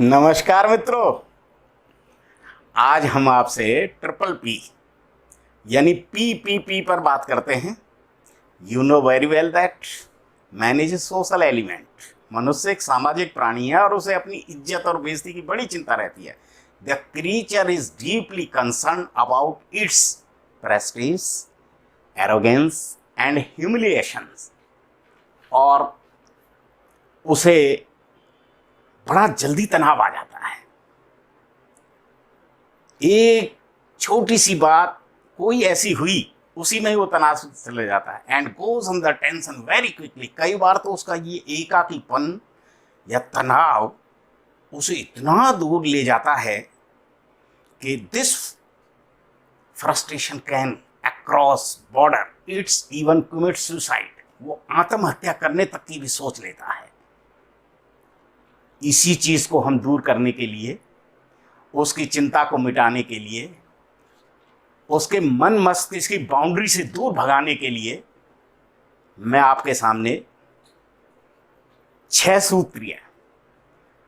नमस्कार मित्रों। आज हम आपसे ट्रिपल पी यानी पी पर बात करते हैं। You know very well that man is a social element. मनुष्य एक सामाजिक प्राणी है और उसे अपनी इज्जत और बेइज्जती की बड़ी चिंता रहती है। The creature is deeply concern about it's Prestige, arrogance and humiliation. और उसे बड़ा जल्दी तनाव आ जाता है। एक छोटी सी बात कोई ऐसी हुई, उसी में ही वो तनाव चले जाता है and goes on the tension very quickly. कई बार तो उसका ये एकाकीपन या तनाव उसे इतना दूर ले जाता है कि this frustration can across border, it's even commit suicide. वो आत्महत्या करने तक की भी सोच लेता है। इसी चीज़ को हम दूर करने के लिए, उसकी चिंता को मिटाने के लिए, उसके मन मस्तिष्क की बाउंड्री से दूर भगाने के लिए मैं आपके सामने 6 सूत्रीय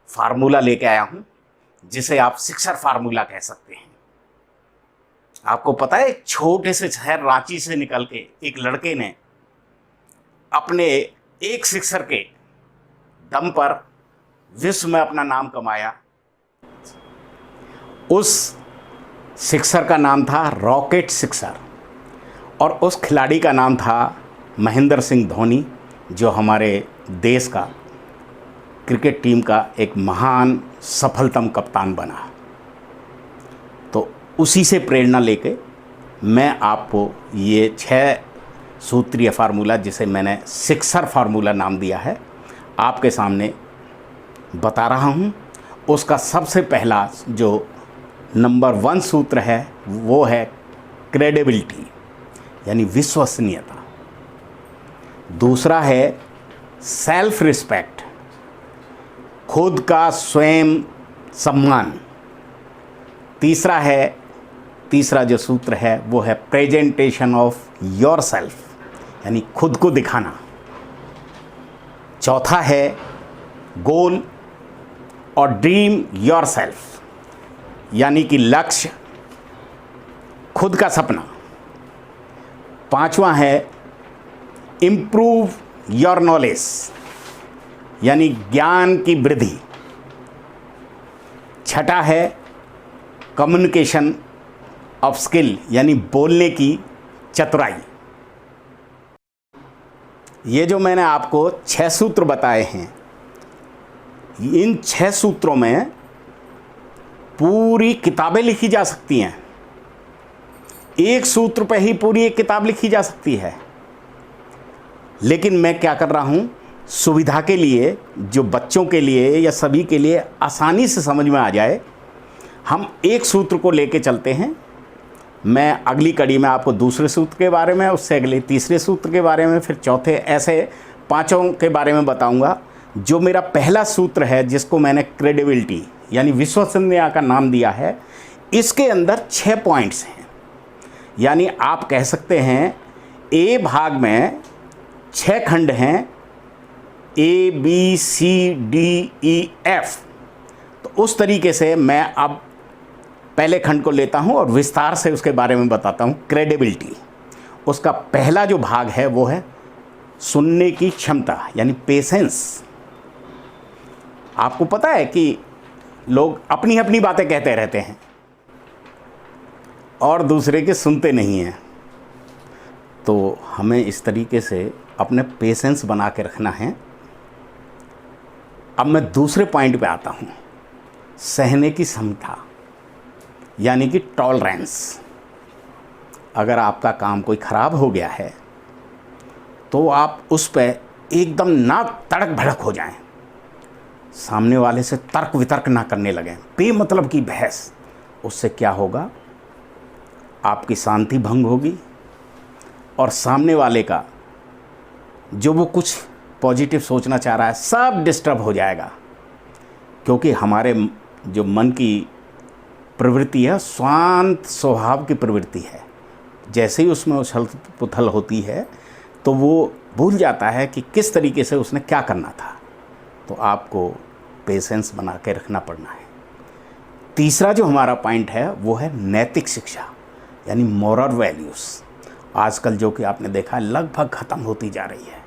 फार्मूला लेके आया हूं, जिसे आप सिक्सर फार्मूला कह सकते हैं। आपको पता है, एक छोटे से शहर रांची से निकल के एक लड़के ने अपने एक सिक्सर के दम पर विश्व में अपना नाम कमाया। उस सिक्सर का नाम था रॉकेट सिक्सर और उस खिलाड़ी का नाम था महेंद्र सिंह धोनी, जो हमारे देश का क्रिकेट टीम का एक महान सफलतम कप्तान बना। तो उसी से प्रेरणा लेके मैं आपको ये 6 सूत्रीय फार्मूला, जिसे मैंने सिक्सर फार्मूला नाम दिया है, आपके सामने बता रहा हूँ। उसका सबसे पहला जो नंबर 1 सूत्र है वो है क्रेडिबिलिटी यानी विश्वसनीयता। दूसरा है सेल्फ रिस्पेक्ट, खुद का स्वयं सम्मान। तीसरा जो सूत्र है वो है प्रेजेंटेशन ऑफ योर सेल्फ यानी खुद को दिखाना। चौथा है गोल और ड्रीम योर सेल्फ यानी कि लक्ष्य, खुद का सपना। 5वां है इम्प्रूव योर नॉलेज यानी ज्ञान की वृद्धि। 6ठा है कम्युनिकेशन ऑफ स्किल यानी बोलने की चतुराई। ये जो मैंने आपको 6 सूत्र बताए हैं, इन 6 सूत्रों में पूरी किताबें लिखी जा सकती हैं। एक सूत्र पे ही पूरी एक किताब लिखी जा सकती है। लेकिन मैं क्या कर रहा हूँ, सुविधा के लिए, जो बच्चों के लिए या सभी के लिए आसानी से समझ में आ जाए, हम एक सूत्र को लेके चलते हैं। मैं अगली कड़ी में आपको दूसरे सूत्र के बारे में, उससे अगले तीसरे सूत्र के बारे में, फिर चौथे, ऐसे 5 के बारे में बताऊंगा। जो मेरा पहला सूत्र है, जिसको मैंने क्रेडिबिलिटी यानी विश्वसनीयता का नाम दिया है, इसके अंदर 6 पॉइंट्स हैं। यानी आप कह सकते हैं ए भाग में 6 खंड हैं, ABCDEF। तो उस तरीके से मैं अब पहले खंड को लेता हूं और विस्तार से उसके बारे में बताता हूं। क्रेडिबिलिटी, उसका पहला जो भाग है वो है सुनने की क्षमता यानी पेशेंस। आपको पता है कि लोग अपनी अपनी बातें कहते रहते हैं और दूसरे के सुनते नहीं हैं। तो हमें इस तरीके से अपने पेशेंस बना के रखना है। अब मैं दूसरे पॉइंट पे आता हूँ, सहने की क्षमता यानी कि टॉलरेंस। अगर आपका काम कोई ख़राब हो गया है तो आप उस पर एकदम ना तड़क भड़क हो जाएं, सामने वाले से तर्क वितर्क ना करने लगें, बेमतलब की बहस। उससे क्या होगा, आपकी शांति भंग होगी और सामने वाले का जो वो कुछ पॉजिटिव सोचना चाह रहा है सब डिस्टर्ब हो जाएगा। क्योंकि हमारे जो मन की प्रवृत्ति है, शांत स्वभाव की प्रवृत्ति है। जैसे ही उसमें उछल पुथल होती है तो वो भूल जाता है कि किस तरीके से उसने क्या करना था। तो आपको पेशेंस बना के रखना पड़ना है। तीसरा जो हमारा पॉइंट है वो है नैतिक शिक्षा, यानी मोरल वैल्यूज़। आजकल जो कि आपने देखा लगभग ख़त्म होती जा रही है।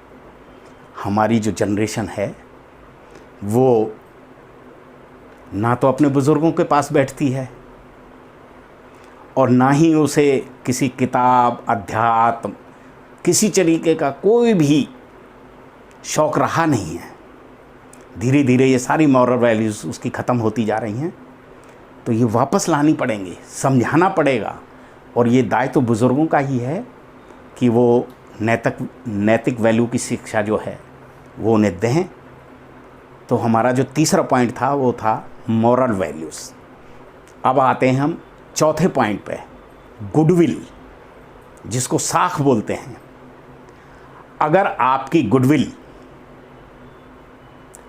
हमारी जो जनरेशन है वो ना तो अपने बुज़ुर्गों के पास बैठती है और ना ही उसे किसी किताब, अध्यात्म, किसी तरीके का कोई भी शौक़ रहा नहीं है। धीरे धीरे ये सारी मॉरल वैल्यूज़ उसकी ख़त्म होती जा रही हैं। तो ये वापस लानी पड़ेंगे, समझाना पड़ेगा, और ये दायित्व तो बुज़ुर्गों का ही है कि वो नैतिक वैल्यू की शिक्षा जो है वो उन्हें दें। तो हमारा जो तीसरा पॉइंट था वो था मॉरल वैल्यूज़। अब आते हैं हम चौथे पॉइंट पे, गुडविल, जिसको साख बोलते हैं। अगर आपकी गुडविल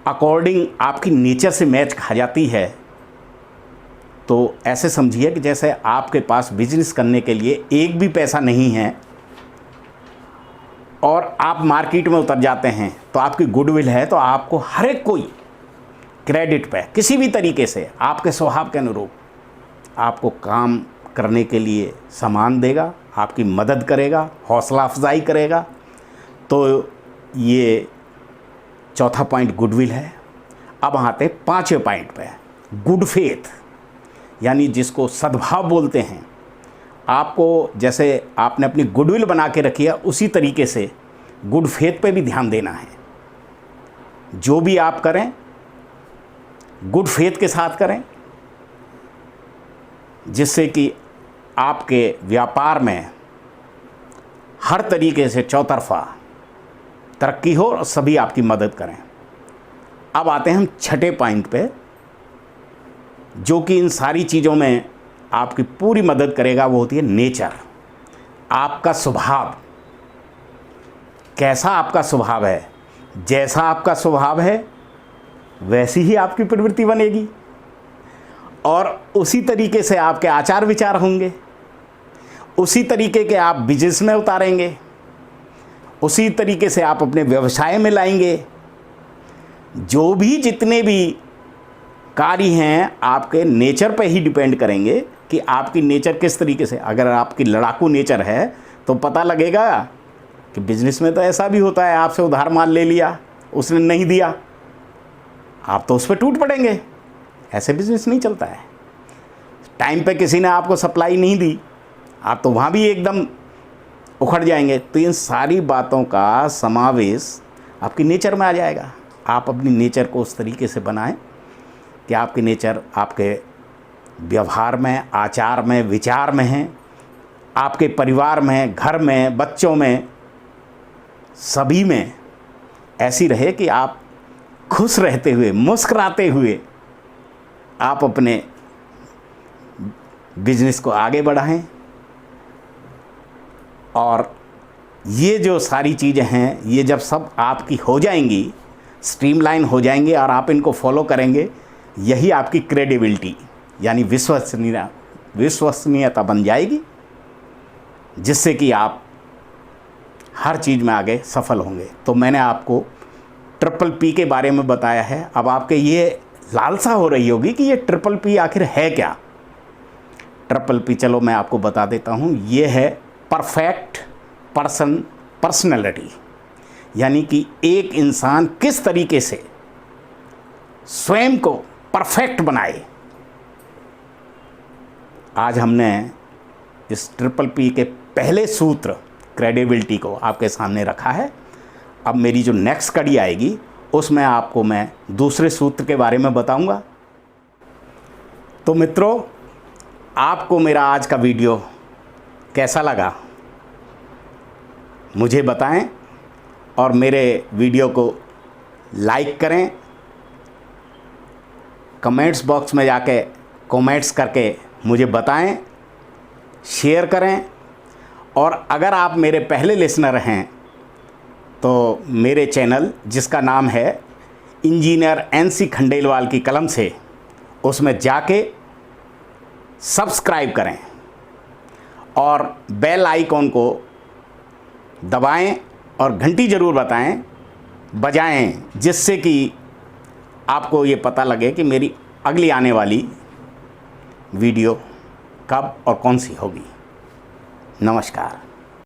अकॉर्डिंग आपकी नेचर से मैच खा जाती है तो ऐसे समझिए कि जैसे आपके पास बिजनेस करने के लिए एक भी पैसा नहीं है और आप मार्केट में उतर जाते हैं, तो आपकी गुडविल है तो आपको हर एक कोई क्रेडिट पे किसी भी तरीके से आपके स्वभाव के अनुरूप आपको काम करने के लिए सामान देगा, आपकी मदद करेगा, हौसला अफजाई करेगा। तो ये चौथा पॉइंट गुडविल है। अब आते पांचवें पॉइंट पे, गुड फेथ, यानी जिसको सद्भाव बोलते हैं। आपको जैसे आपने अपनी गुडविल बना के रखी है उसी तरीके से गुड फेथ पे भी ध्यान देना है। जो भी आप करें गुड फेथ के साथ करें, जिससे कि आपके व्यापार में हर तरीके से चौतरफा तरक्की हो और सभी आपकी मदद करें। अब आते हैं हम छठे पॉइंट पे, जो कि इन सारी चीज़ों में आपकी पूरी मदद करेगा। वो होती है नेचर, आपका स्वभाव। कैसा आपका स्वभाव है, जैसा आपका स्वभाव है वैसी ही आपकी प्रवृत्ति बनेगी और उसी तरीके से आपके आचार विचार होंगे, उसी तरीके के आप बिजनेस में उतारेंगे, उसी तरीके से आप अपने व्यवसाय में लाएंगे। जो भी जितने भी कार्य हैं आपके नेचर पे ही डिपेंड करेंगे कि आपकी नेचर किस तरीके से। अगर आपकी लड़ाकू नेचर है तो पता लगेगा कि बिजनेस में तो ऐसा भी होता है, आपसे उधार माल ले लिया, उसने नहीं दिया, आप तो उस पर टूट पड़ेंगे। ऐसे बिजनेस नहीं चलता है। टाइम पे किसी ने आपको सप्लाई नहीं दी, आप तो वहाँ भी एकदम उखड़ जाएंगे। तो इन सारी बातों का समावेश आपकी नेचर में आ जाएगा। आप अपनी नेचर को उस तरीके से बनाएं कि आपकी नेचर आपके व्यवहार में, आचार में, विचार में है, आपके परिवार में, घर में, बच्चों में, सभी में ऐसी रहे कि आप खुश रहते हुए, मुस्कुराते हुए आप अपने बिजनेस को आगे बढ़ाएं। और ये जो सारी चीज़ें हैं ये जब सब आपकी हो जाएंगी, स्ट्रीमलाइन हो जाएंगे और आप इनको फॉलो करेंगे, यही आपकी क्रेडिबिलिटी यानी विश्वसनीयता बन जाएगी, जिससे कि आप हर चीज़ में आगे सफल होंगे। तो मैंने आपको ट्रिपल पी के बारे में बताया है। अब आपके ये लालसा हो रही होगी कि ये ट्रिपल पी आखिर है क्या। ट्रिपल पी चलो मैं आपको बता देता हूँ। ये है परफेक्ट पर्सनैलिटी, यानी कि एक इंसान किस तरीके से स्वयं को परफेक्ट बनाए। आज हमने इस ट्रिपल पी के पहले सूत्र क्रेडिबिलिटी को आपके सामने रखा है। अब मेरी जो नेक्स्ट कड़ी आएगी उसमें आपको मैं दूसरे सूत्र के बारे में बताऊंगा। तो मित्रों, आपको मेरा आज का वीडियो कैसा लगा मुझे बताएं और मेरे वीडियो को लाइक करें, कमेंट्स बॉक्स में जाके कमेंट्स करके मुझे बताएं, शेयर करें। और अगर आप मेरे पहले लिसनर हैं तो मेरे चैनल जिसका नाम है इंजीनियर NC खंडेलवाल की कलम से, उसमें जाके सब्सक्राइब करें और बेल आइकॉन को दबाएं और घंटी ज़रूर बजाएं, जिससे कि आपको ये पता लगे कि मेरी अगली आने वाली वीडियो कब और कौन सी होगी। नमस्कार।